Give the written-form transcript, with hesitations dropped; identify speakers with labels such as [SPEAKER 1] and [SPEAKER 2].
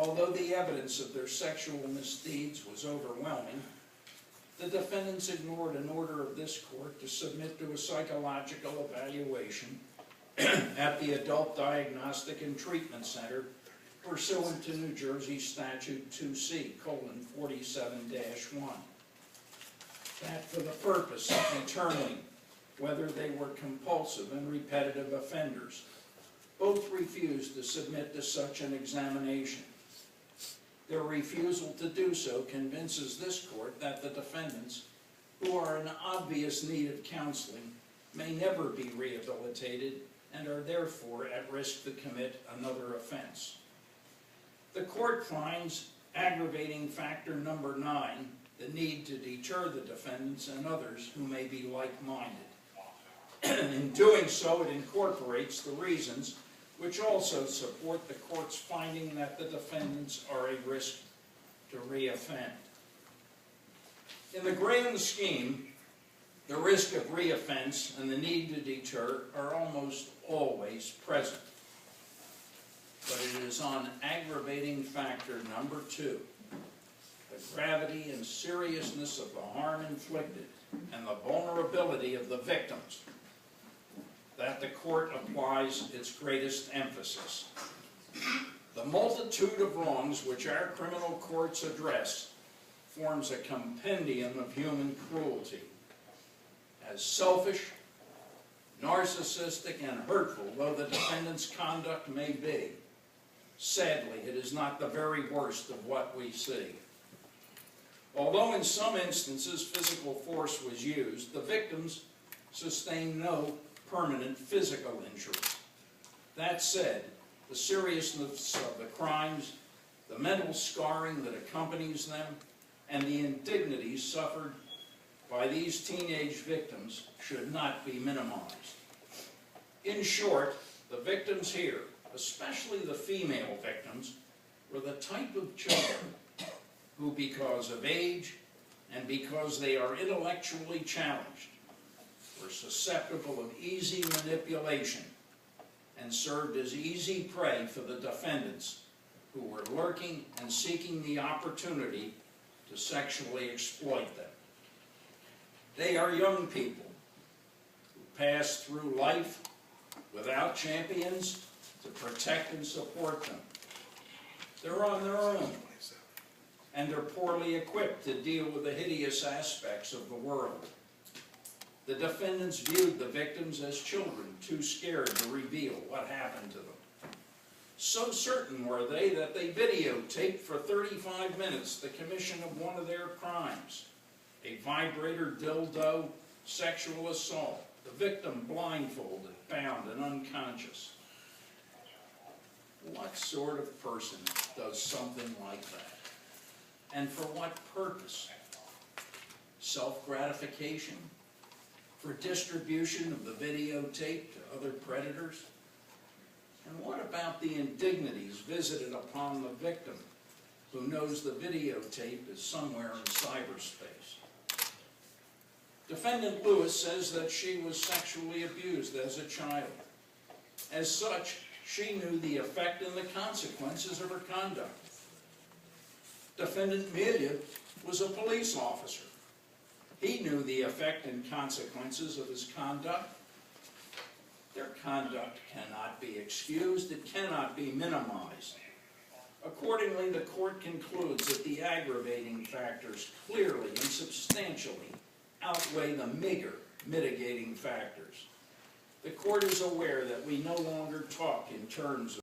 [SPEAKER 1] Although the evidence of their sexual misdeeds was overwhelming, the defendants ignored an order of this court to submit to a psychological evaluation at the Adult Diagnostic and Treatment Center pursuant to New Jersey Statute 2C:47-1. That for the purpose of determining whether they were compulsive and repetitive offenders. Both refused to submit to such an examination. Their refusal to do so convinces this court that the defendants, who are in obvious need of counseling, may never be rehabilitated and are therefore at risk to commit another offense. The court finds aggravating factor number 9, the need to deter the defendants and others who may be like-minded. In doing so, it incorporates the reasons which also support the court's finding that the defendants are a risk to reoffend. In the grand scheme, the risk of reoffense and the need to deter are almost always present. But it is on aggravating factor number 2, the gravity and seriousness of the harm inflicted and the vulnerability of the victims, that the court applies its greatest emphasis. The multitude of wrongs which our criminal courts address forms a compendium of human cruelty. As selfish, narcissistic, and hurtful though the defendant's conduct may be, sadly, it is not the very worst of what we see. Although in some instances physical force was used, the victims sustained no permanent physical injury. That said, the seriousness of the crimes, the mental scarring that accompanies them, and the indignities suffered by these teenage victims should not be minimized. In short, the victims here, especially the female victims, were the type of children who, because of age and because they are intellectually challenged, were susceptible of easy manipulation and served as easy prey for the defendants who were lurking and seeking the opportunity to sexually exploit them. They are young people who pass through life without champions to protect and support them. They're on their own, and they're poorly equipped to deal with the hideous aspects of the world. The defendants viewed the victims as children, too scared to reveal what happened to them. So certain were they that they videotaped for 35 minutes the commission of one of their crimes, a vibrator dildo sexual assault, the victim blindfolded, bound, and unconscious. What sort of person does something like that? And for what purpose? Self-gratification? For distribution of the videotape to other predators? And what about the indignities visited upon the victim who knows the videotape is somewhere in cyberspace? Defendant Lewis says that she was sexually abused as a child. As such, she knew the effect and the consequences of her conduct. Defendant Amelia was a police officer. He knew the effect and consequences of his conduct. Their conduct cannot be excused. It cannot be minimized. Accordingly, the court concludes that the aggravating factors clearly and substantially outweigh the meager mitigating factors. The court is aware that we no longer talk in terms of